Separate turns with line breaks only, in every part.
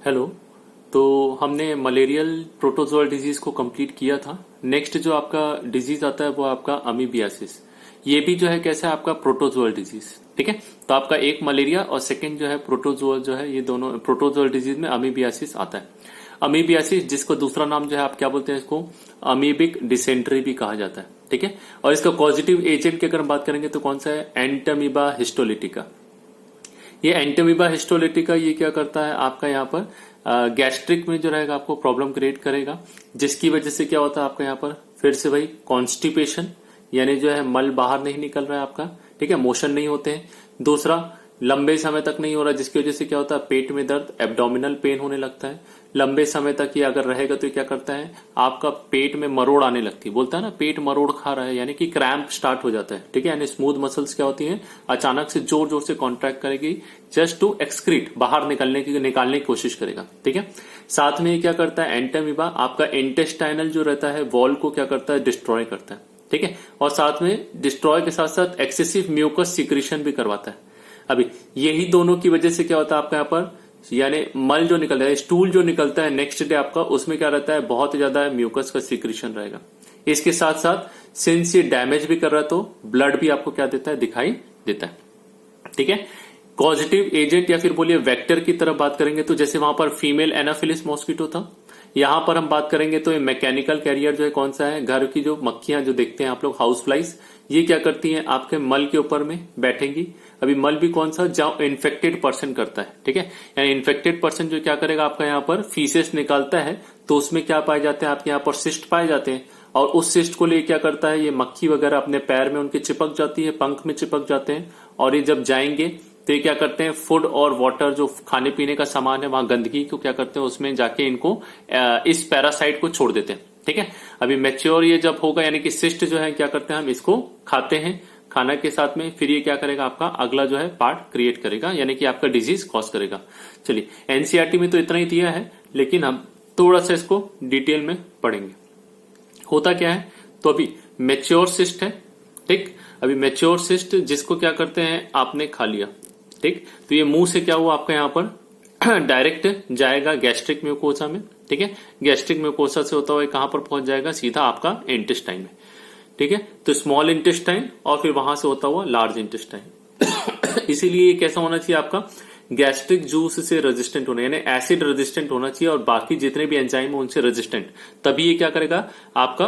Hello. तो हमने malarial protozoal disease को कंप्लीट किया था। नेक्स्ट जो आपका डिजीज आता है वो आपका अमीबियासिस। ये भी जो है कैसा है आपका प्रोटोजोअल डिजीज। ठीक है, तो आपका एक मलेरिया और सेकंड जो है प्रोटोजोअल जो है, ये दोनों प्रोटोजोअल डिजीज में अमीबियासिस आता है। अमीबियासिस जिसको दूसरा नाम जो है आप क्या बोलते हैं, इसको अमीबिक डिसेंट्री भी कहा जाता है। ठीक है, और इसका पॉजिटिव एजेंट की अगर हम बात करेंगे तो कौन सा है, एंटमीबा हिस्टोलिटिका। ये एंटमीबा हिस्टोलिटिका ये क्या करता है आपका यहाँ पर गैस्ट्रिक में जो रहेगा आपको प्रॉब्लम क्रिएट करेगा, जिसकी वजह से क्या होता है आपका यहाँ पर फिर से भाई कॉन्स्टिपेशन, यानी जो है मल बाहर नहीं निकल रहा है आपका। ठीक है, मोशन नहीं होते हैं। दूसरा, लंबे समय तक नहीं हो रहा, जिसकी वजह से क्या होता है पेट में दर्द, एब्डोमिनल पेन होने लगता है। लंबे समय तक ये अगर रहेगा तो क्या करता है आपका पेट में मरोड़ आने लगती है। बोलता है ना पेट मरोड़ खा रहा है, यानी कि क्रैम्प स्टार्ट हो जाता है। ठीक है, यानी स्मूथ मसल्स क्या होती हैं अचानक से जोर जोर से कॉन्ट्रैक्ट करेगी जस्ट टू एक्सक्रीट, बाहर निकालने की कोशिश करेगा। ठीक है, साथ में ये क्या करता है एंटमीबा आपका इंटेस्टाइनल जो रहता है वॉल को क्या करता है डिस्ट्रॉय करता है। ठीक है, और साथ में डिस्ट्रॉय के साथ साथ एक्सेसिव म्यूकस सिक्रीशन भी करवाता है। अभी यही दोनों की वजह से क्या होता है आपका यहाँ पर, यानी मल जो निकलता है, स्टूल जो निकलता है नेक्स्ट डे आपका, उसमें क्या रहता है बहुत ज्यादा म्यूकस का सिक्रीशन रहेगा। इसके साथ साथ सिंस ये डैमेज भी कर रहा है तो ब्लड भी आपको क्या देता है, दिखाई देता है। ठीक है, पॉजिटिव एजेंट या फिर बोलिए वेक्टर की तरफ बात करेंगे तो जैसे वहां पर फीमेल एनाफिलिस मॉस्किटो था, यहां पर हम बात करेंगे तो ये मैकेनिकल कैरियर जो है कौन सा है, घर की जो मक्खियां जो देखते हैं आप लोग हाउस फ्लाइज, ये क्या करती हैं आपके मल के ऊपर में बैठेंगी। अभी मल भी कौन सा, जहां इन्फेक्टेड पर्सन करता है। ठीक है, यानी इन्फेक्टेड पर्सन जो क्या करेगा आपका यहाँ पर फीसेस निकालता है, तो उसमें क्या पाए जाते हैं आपके यहाँ पर सिस्ट पाए जाते हैं, और उस सिस्ट को ले क्या करता है ये मक्खी वगैरह अपने पैर में उनके चिपक जाती है, पंख में चिपक जाते हैं, और ये जब जाएंगे तो ये क्या करते हैं फूड और वाटर जो खाने पीने का सामान है वहां गंदगी को क्या करते हैं उसमें जाके इनको इस पैरासाइट को छोड़ देते हैं। ठीक है, अभी मैच्योर ये जब होगा यानी कि सिस्ट जो है क्या करते हैं हम इसको खाते हैं खाना के साथ में, फिर ये क्या करेगा आपका अगला जो है पार्ट क्रिएट करेगा, यानी कि आपका डिजीज कॉज करेगा। चलिए एनसीईआरटी में तो इतना ही दिया है, लेकिन हम थोड़ा सा इसको डिटेल में पढ़ेंगे। होता क्या है, तो अभी मैच्योर सिस्ट है। ठीक, अभी मैच्योर सिस्ट जिसको क्या करते हैं आपने खा लिया। ठीक, तो ये मुंह से क्या हुआ आपका यहाँ पर डायरेक्ट जाएगा गैस्ट्रिक म्यूकोसा में। ठीक है, गैस्ट्रिक म्यूकोसा से होता हुआ कहां पर पहुंच जाएगा, सीधा आपका इंटेस्टाइन में। ठीक है, तो स्मॉल इंटेस्टाइन और फिर वहां से होता हुआ लार्ज इंटेस्टाइन। इसीलिए ये कैसा होना चाहिए आपका गैस्ट्रिक जूस से रेजिस्टेंट होना, यानी एसिड रेजिस्टेंट होना चाहिए, और बाकी जितने भी एंजाइम है उनसे रेजिस्टेंट, तभी ये क्या करेगा आपका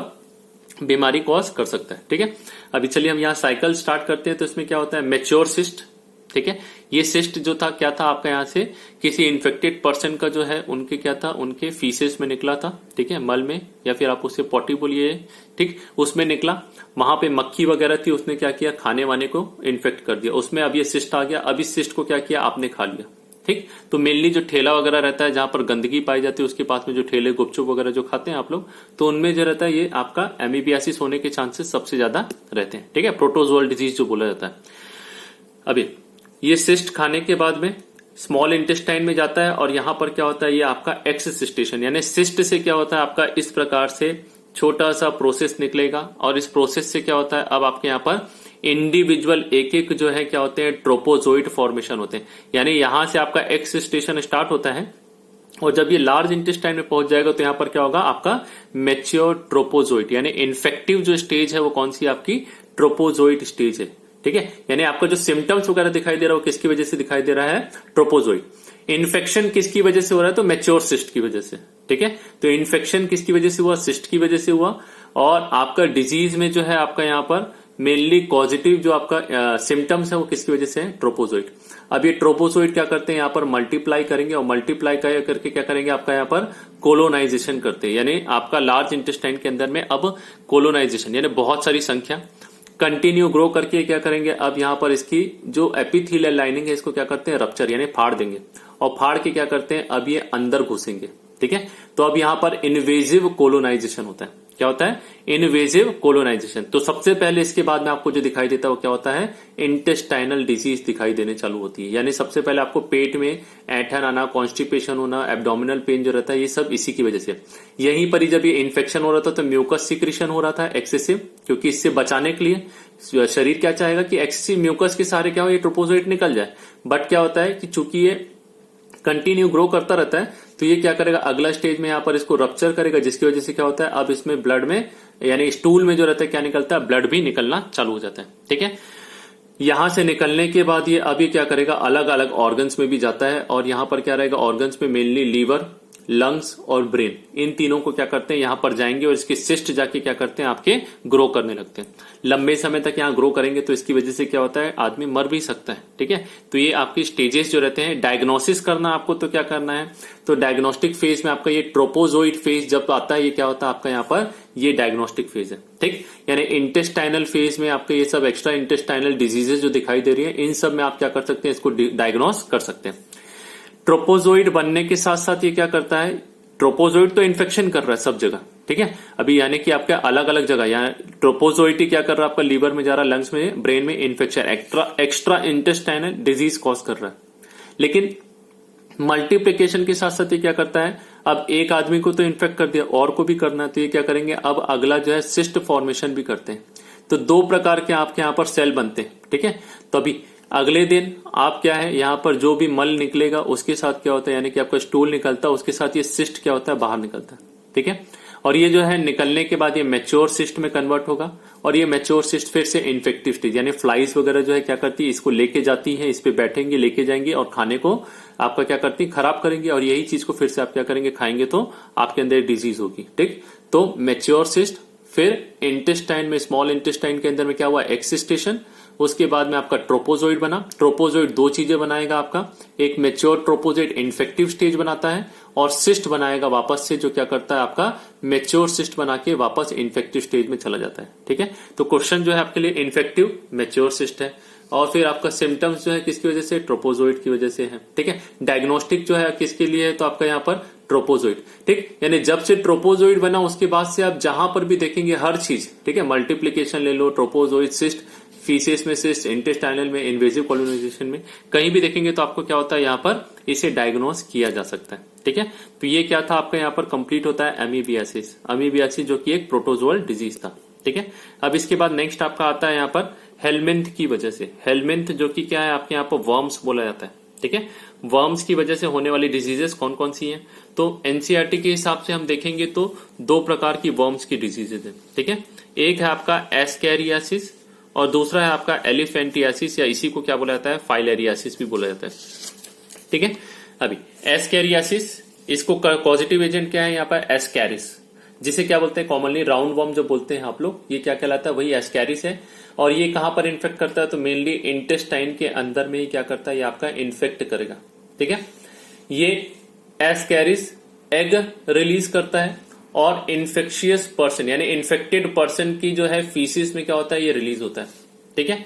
बीमारी कॉज कर सकता है। ठीक है, अभी चलिए हम यहाँ साइकिल स्टार्ट करते हैं। तो इसमें क्या होता है मैच्योर सिस्ट। ठीक है, ये सिस्ट जो था क्या था आपका यहाँ से किसी इन्फेक्टेड पर्सन का जो है उनके क्या था, उनके फीसेस में निकला था। ठीक है, मल में, या फिर आप उससे पॉटी बोलिए। ठीक, उसमें निकला, वहां पे मक्खी वगैरह थी, उसने क्या किया खाने वाने को इन्फेक्ट कर दिया, उसमें अब ये सिस्ट आ गया। अब इस सिस्ट को क्या किया आपने खा लिया। ठीक, तो मेनली जो ठेला वगैरह रहता है जहां पर गंदगी पाई जाती है उसके पास में जो ठेले गुपचुप वगैरह जो खाते हैं आप लोग, तो उनमें जो रहता है ये आपका एमीबियासिस होने के चांसेस सबसे ज्यादा रहते हैं। ठीक है, प्रोटोजोअल डिजीज जो बोला जाता है। अभी ये सिस्ट खाने के बाद में स्मॉल इंटेस्टाइन में जाता है, और यहां पर क्या होता है ये आपका एक्ससिस्टेशन, यानी सिस्ट से क्या होता है आपका इस प्रकार से छोटा सा प्रोसेस निकलेगा, और इस प्रोसेस से क्या होता है अब आपके यहाँ पर इंडिविजुअल एक एक जो है क्या होते हैं ट्रोपोजोइट फॉर्मेशन होते हैं। यानी यहां से आपका एक्ससिस्टेशन स्टार्ट होता है, और जब ये लार्ज इंटेस्टाइन में पहुंच जाएगा तो यहां पर क्या होगा आपका मैच्योर ट्रोपोजोइट, यानी इन्फेक्टिव जो स्टेज है वो कौन सी आपकी ट्रोपोजोइट स्टेज है। ठीक है, यानी आपका जो सिम्टम्स वगैरह दिखाई दे रहा है वो किसकी वजह से दिखाई दे रहा है, ट्रोपोजोइट। इन्फेक्शन किसकी वजह से हो रहा है, तो मैच्योर सिस्ट की वजह से। ठीक है, तो इन्फेक्शन किसकी वजह से हुआ, सिस्ट की वजह से हुआ, और आपका डिजीज में जो है आपका यहाँ पर मेनली पॉजिटिव जो आपका सिम्टम्स है वो किसकी वजह से है, ट्रोपोजोइट। अब ये ट्रोपोजोइट क्या करते हैं यहाँ पर मल्टीप्लाई करेंगे, और मल्टीप्लाई करके क्या करेंगे आपका यहाँ पर कोलोनाइजेशन करते हैं, यानी आपका लार्ज इंटेस्टाइन के अंदर में अब कोलोनाइजेशन, यानी बहुत सारी संख्या कंटिन्यू ग्रो करके क्या करेंगे अब यहाँ पर इसकी जो एपिथेलियल लाइनिंग है इसको क्या करते हैं रप्चर, यानी फाड़ देंगे, और फाड़ के क्या करते हैं अब ये अंदर घुसेंगे। ठीक है, तो अब यहाँ पर इन्वेजिव कोलोनाइजेशन होता है। क्या होता है, इन्वेजिव कोलोनाइजेशन। तो सबसे पहले इसके बाद में आपको जो दिखाई देता है वो क्या होता है, इंटेस्टाइनल डिजीज दिखाई देने चालू होती है, यानी सबसे पहले आपको पेट में ऐंठन आना, कॉन्स्टिपेशन होना, एब्डोमिनल पेन जो रहता है ये सब इसी की वजह से। यहीं पर ही जब ये इन्फेक्शन हो रहा था तो म्यूकस सिक्रीशन हो रहा था एक्सेसिव, क्योंकि इससे बचाने के लिए शरीर क्या चाहेगा कि एक्सेसिव म्यूकस के सहारे क्या हो ये ट्रोपोजोइट निकल जाए। बट क्या होता है कि चूंकि ये कंटिन्यू ग्रो करता रहता है तो ये क्या करेगा, अगला स्टेज में यहाँ पर इसको रप्चर करेगा, जिसकी वजह से क्या होता है, अब इसमें ब्लड में यानी स्टूल में जो रहता है क्या निकलता है, ब्लड भी निकलना चालू हो जाता है। ठीक है, यहां से निकलने के बाद ये अब ये क्या करेगा, अलग अलग ऑर्गन्स में भी जाता है और यहां पर क्या रहेगा, ऑर्गन्स में मेनली लीवर, लंग्स और ब्रेन, इन तीनों को क्या करते हैं यहां पर जाएंगे और इसके सिस्ट जाके क्या करते हैं आपके ग्रो करने लगते हैं। लंबे समय तक यहां ग्रो करेंगे तो इसकी वजह से क्या होता है, आदमी मर भी सकता है। ठीक है, तो ये आपकी स्टेजेस जो रहते हैं, डायग्नोसिस करना आपको तो क्या करना है, तो डायग्नोस्टिक फेज में आपका ये ट्रोपोजोइड फेज जब आता है, ये क्या होता है आपका यहाँ पर, ये डायग्नोस्टिक फेज है। ठीक, यानी इंटेस्टाइनल फेज में आपके ये सब एक्स्ट्रा इंटेस्टाइनल डिजीजेस जो दिखाई दे रही है, इन सब में आप क्या कर सकते हैं, इसको डायग्नोस कर सकते हैं। ट्रोपोजोइड बनने के साथ साथ ये क्या करता है, ट्रोपोजोइड तो इन्फेक्शन कर रहा है सब जगह। ठीक है, अभी यानी कि आपके अलग अलग जगह, यहाँ ट्रोपोजोइड क्या कर रहा है, आपका लीवर में जा रहा है, लंग्स में, ब्रेन में infection, extra intestinal disease cause कर रहा है। लेकिन मल्टीप्लीकेशन के साथ साथ ये क्या करता है, अब एक आदमी को तो इन्फेक्ट कर दिया, और को भी करना है, तो ये क्या करेंगे, अब अगला जो है सिस्ट फॉर्मेशन भी करते हैं। तो दो प्रकार के आपके यहाँ पर सेल बनते हैं। ठीक है, तो अभी अगले दिन आप क्या है, यहाँ पर जो भी मल निकलेगा उसके साथ क्या होता है, यानी कि आपका स्टूल निकलता है, उसके साथ ये सिस्ट क्या होता है, बाहर निकलता है। ठीक है, और ये जो है निकलने के बाद ये मैच्योर सिस्ट में कन्वर्ट होगा और ये मैच्योर सिस्ट फिर से इन्फेक्टिव स्टेज, यानी फ्लाइज वगैरह जो है क्या करती है, इसको लेके जाती है, इस पे बैठेंगे, लेके जाएंगे और खाने को आपका क्या करती है, खराब करेंगे और यही चीज को फिर से आप क्या करेंगे, खाएंगे तो आपके अंदर डिजीज होगी। ठीक, तो मैच्योर सिस्ट, फिर इंटेस्टाइन में, स्मॉल इंटेस्टाइन के अंदर में क्या हुआ, एक्सिस्टेशन, उसके बाद में आपका ट्रोपोजोइड बना। ट्रोपोजोइड दो चीजें बनाएगा आपका, एक मैच्योर ट्रोपोजोइड इन्फेक्टिव स्टेज बनाता है और सिस्ट बनाएगा वापस से, जो क्या करता है आपका मैच्योर सिस्ट बना के वापस इन्फेक्टिव स्टेज में चला जाता है। ठीक है, तो क्वेश्चन जो है आपके लिए इन्फेक्टिव मैच्योर सिस्ट है और फिर आपका सिम्टम्स जो है किसकी वजह से, ट्रोपोजोइड की वजह से है। ठीक है, डायग्नोस्टिक जो है किसके लिए है, तो आपका यहाँ पर ट्रोपोजोइड। ठीक, यानी जब से ट्रोपोजोइड बना उसके बाद से आप जहां पर भी देखेंगे हर चीज, ठीक है, मल्टीप्लीकेशन ले लो, ट्रोपोजोइड, सिस्ट, फीसेस में सिस्ट, इंटेस्टाइनल में, इन्वेजिव कॉलोनाइजेशन में, कहीं भी देखेंगे तो आपको क्या होता है, यहाँ पर इसे डायग्नोस किया जा सकता है। ठीक है, तो ये क्या था आपका यहाँ पर कंप्लीट होता है अमीबियासिस। अमीबियासिस जो कि एक प्रोटोजोअल डिजीज था। ठीक है, अब इसके बाद नेक्स्ट आपका आता है यहाँ पर हेलमिंथ की वजह से। हेलमिंथ जो कि क्या है आपके यहाँ पर वर्म्स बोला जाता है। ठीक है, वर्म्स की वजह से होने वाली डिजीजेस कौन कौन सी हैं, तो एनसीईआरटी के हिसाब से हम देखेंगे तो दो प्रकार की वर्म्स की डिजीजेज है। ठीक है, एक है आपका एस्कैरियासिस और दूसरा है आपका एलिफेंटियासिस, या इसी को क्या बोला जाता है, फाइलेरियासिस भी बोला जाता है। ठीक है, अभी एस्कैरियासिस, इसको पॉजिटिव एजेंट क्या है यहाँ पर, एस्कैरिस, जिसे क्या बोलते हैं कॉमनली राउंड वर्म जो बोलते हैं आप लोग, ये क्या कहलाता है, वही एस्कैरिस है। और ये कहां पर इन्फेक्ट करता है, तो मेनली इंटेस्टाइन के अंदर में ही क्या करता है, ये आपका इन्फेक्ट करेगा। ठीक है, ये एस्कैरिस एग रिलीज करता है और इन्फेक्शियस पर्सन यानी इन्फेक्टेड पर्सन की जो है फीसिस में क्या होता है, ये रिलीज होता है। ठीक है,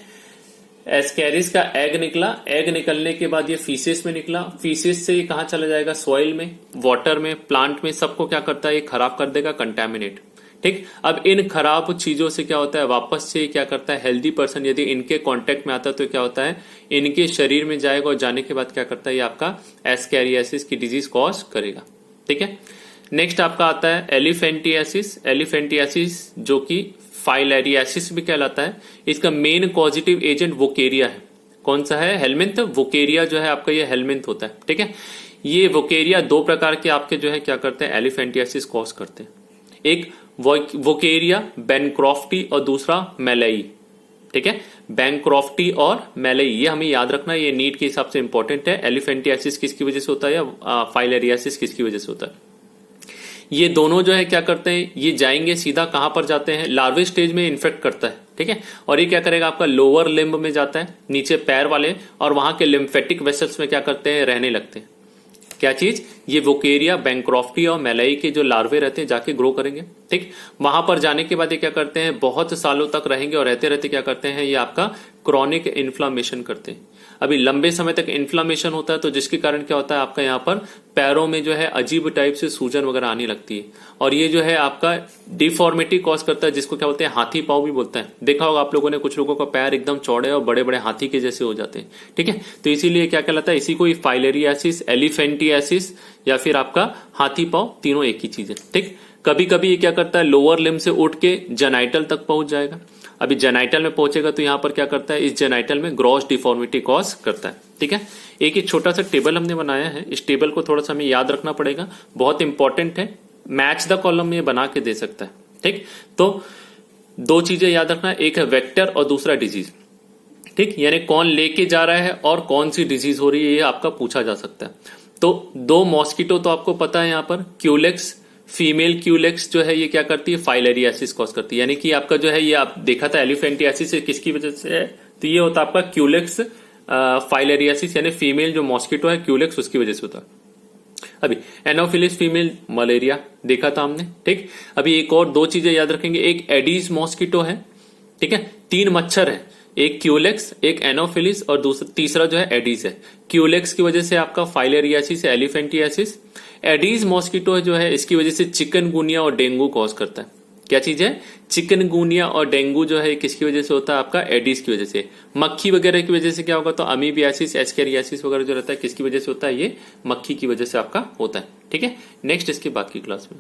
एस्कैरिस का एग निकला, एग निकलने के बाद ये फीसिस में निकला, फीसिस से ये कहां चला जाएगा, सॉइल में, वाटर में, प्लांट में, सबको क्या करता है, ये खराब कर देगा, कंटेमिनेट। ठीक, अब इन खराब चीजों से क्या होता है, वापस से क्या करता है, हेल्दी पर्सन यदि इनके कांटेक्ट में आता है तो क्या होता है, इनके शरीर में जाएगा और जाने के बाद क्या करता है, ये आपका एस्कैरियासिस की डिजीज कॉज करेगा। ठीक है, नेक्स्ट आपका आता है एलिफेंटियासिस। एलिफेंटियासिस जो कि फाइलेरियासिस भी कहलाता है। इसका मेन पॉजिटिव एजेंट वोकेरिया है। कौन सा है, हेलमिंथ। वोकेरिया जो है आपका ये हेलमिंथ होता है। ठीक है, ये वोकेरिया दो प्रकार के आपके जो है क्या करते हैं, एलिफेंटियासिस कॉज करते हैं। एक वोकेरिया बैनक्रॉफ्टी और दूसरा मेलेई। ठीक है, बैनक्रॉफ्टी और मेलेई, ये हमें याद रखना, ये नीट के हिसाब से इंपॉर्टेंट है। एलिफेंटियासिस किसकी वजह से होता है या फाइलेरियासिस किसकी वजह से होता है। ये दोनों जो है क्या करते हैं, ये जाएंगे सीधा कहां पर जाते हैं, लार्वे स्टेज में इन्फेक्ट करता है। ठीक है, और ये क्या करेगा, आपका लोअर लिम्ब में जाता है, नीचे पैर वाले, और वहां के लिम्फेटिक वेसल्स में क्या करते हैं, रहने लगते हैं। क्या चीज, ये वोकेरिया, बैनक्रॉफ्टी और मेलाई के जो लार्वे रहते हैं जाके ग्रो करेंगे। ठीक, वहां पर जाने के बाद ये क्या करते हैं, बहुत सालों तक रहेंगे और रहते रहते क्या करते हैं, ये आपका क्रॉनिक इन्फ्लामेशन करते हैं। अभी लंबे समय तक इन्फ्लामेशन होता है तो जिसके कारण क्या होता है, आपका यहाँ पर पैरों में जो है अजीब टाइप से सूजन वगैरह आने लगती है, और ये जो है आपका डिफॉर्मिटी कॉज करता है, जिसको क्या बोलते हैं, हाथी पांव भी बोलते हैं। देखा होगा आप लोगों ने, कुछ लोगों का पैर एकदम चौड़े और बड़े बड़े हाथी के जैसे हो जाते हैं। ठीक है, तो इसीलिए क्या कहलाता है, इसी को फाइलेरियासिस, एलिफेंटियासिस या फिर आपका हाथी पांव, तीनों एक ही चीज है। ठीक, कभी कभी ये क्या करता है, लोअर लिम्ब से उठ के जेनाइटल तक पहुंच जाएगा। अभी जेनाइटल में पहुंचेगा तो यहां पर क्या करता है, इस जेनाइटल में ग्रॉस डिफॉर्मिटी कॉज करता है। ठीक है, एक ये छोटा सा टेबल हमने बनाया है, इस टेबल को थोड़ा सा हमें याद रखना पड़ेगा, बहुत इंपॉर्टेंट है, मैच द कॉलम में बना के दे सकता है। ठीक, तो दो चीजें याद रखना, एक है वेक्टर और दूसरा डिजीज। ठीक, यानी कौन लेके जा रहा है और कौन सी डिजीज हो रही है, ये आपका पूछा जा सकता है। तो दो मॉस्किटो तो आपको पता है, यहां पर क्यूलेक्स, फीमेल क्यूलेक्स जो है ये क्या करती है, फाइलेरियासिस कॉज करती है। यानी कि आपका जो है ये आप देखा था एलिफेंटियासिस किसकी वजह से है, तो ये होता है आपका क्यूलेक्स फाइलेरियासिस, यानी फीमेल जो मॉस्किटो है क्यूलेक्स उसकी वजह से होता है। अभी एनोफिलिस फीमेल मलेरिया देखा था हमने। ठीक, अभी एक और दो चीजें याद रखेंगे, एक एडीज मॉस्किटो है। ठीक है, तीन मच्छर है, एक क्यूलेक्स, एक एनोफिलिस और दूसरा तीसरा जो है एडीज है। क्यूलेक्स की वजह से आपका फाइलेरियासिस, एलिफेंटियासिस। एडीज मॉस्किटो जो है इसकी वजह से चिकनगुनिया और डेंगू कॉज करता है। क्या चीज है, चिकनगुनिया और डेंगू जो है किसकी वजह से होता है, आपका एडीज की वजह से। मक्खी वगैरह की वजह से क्या होगा, तो अमीबियासिस, एस्केरियासिस वगैरह जो रहता है किसकी वजह से होता है, ये मक्खी की वजह से आपका होता है। ठीक है, नेक्स्ट इसके बाद की क्लास में